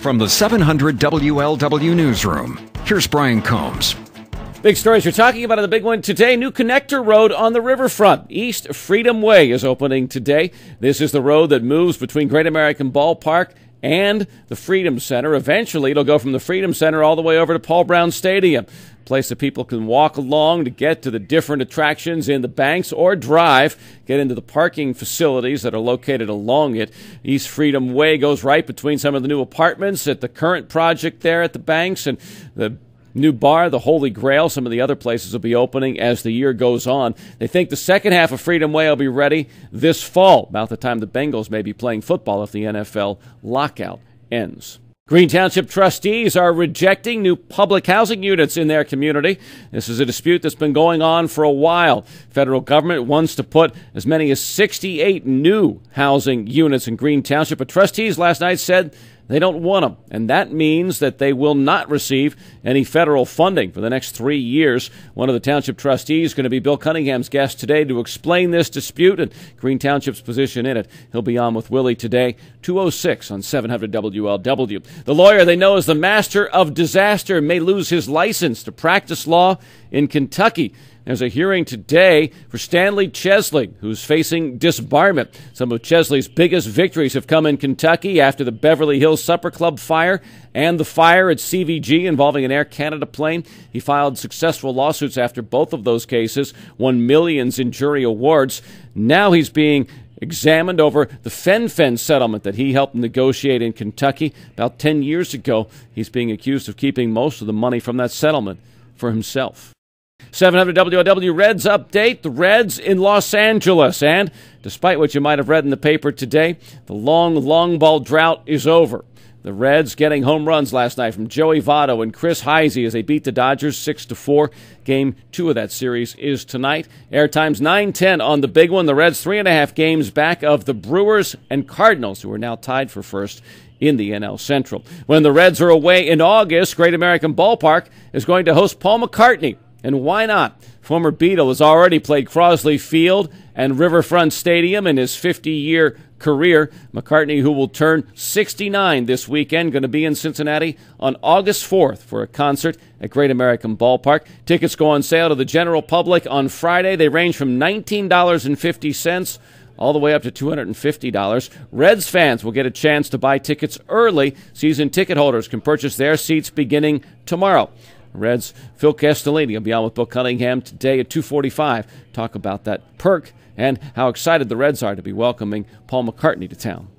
From the 700 WLW Newsroom, here's Brian Combs. Big stories you're talking about on the big one today. New connector road on the riverfront. East Freedom Way is opening today. This is the road that moves between Great American Ballpark and the Freedom Center. Eventually, it'll go from the Freedom Center all the way over to Paul Brown Stadium, a place that people can walk along to get to the different attractions in the banks or drive, get into the parking facilities that are located along it. East Freedom Way goes right between some of the new apartments at the current project there at the banks and the new bar, the Holy Grail. Some of the other places will be opening as the year goes on. They think the second half of Freedom Way will be ready this fall, about the time the Bengals may be playing football if the NFL lockout ends. Green Township trustees are rejecting new public housing units in their community. This is a dispute that's been going on for a while. Federal government wants to put as many as 68 new housing units in Green Township, but trustees last night said they don't want them, and that means that they will not receive any federal funding for the next 3 years. One of the township trustees is going to be Bill Cunningham's guest today to explain this dispute and Green Township's position in it. He'll be on with Willie today, 2:06 on 700 WLW. The lawyer they know as the master of disaster may lose his license to practice law in Kentucky. There's a hearing today for Stanley Chesley, who's facing disbarment. Some of Chesley's biggest victories have come in Kentucky after the Beverly Hills Supper Club fire and the fire at CVG involving an Air Canada plane. He filed successful lawsuits after both of those cases, won millions in jury awards. Now he's being examined over the Fen-Phen settlement that he helped negotiate in Kentucky about 10 years ago. He's being accused of keeping most of the money from that settlement for himself. 700 WLW Reds update. The Reds in Los Angeles. And despite what you might have read in the paper today, the long ball drought is over. The Reds getting home runs last night from Joey Votto and Chris Heisey as they beat the Dodgers 6-4. Game 2 of that series is tonight. Airtime's 9:10 on the big one. The Reds 3.5 games back of the Brewers and Cardinals, who are now tied for first in the NL Central. When the Reds are away in August, Great American Ballpark is going to host Paul McCartney. And why not? Former Beatle has already played Crosley Field and Riverfront Stadium in his 50-year career. McCartney, who will turn 69 this weekend, going to be in Cincinnati on August 4th for a concert at Great American Ballpark. Tickets go on sale to the general public on Friday. They range from $19.50 all the way up to $250. Reds fans will get a chance to buy tickets early. Season ticket holders can purchase their seats beginning tomorrow. Reds' Phil Castellini will be on with Bill Cunningham today at 2:45. Talk about that perk and how excited the Reds are to be welcoming Paul McCartney to town.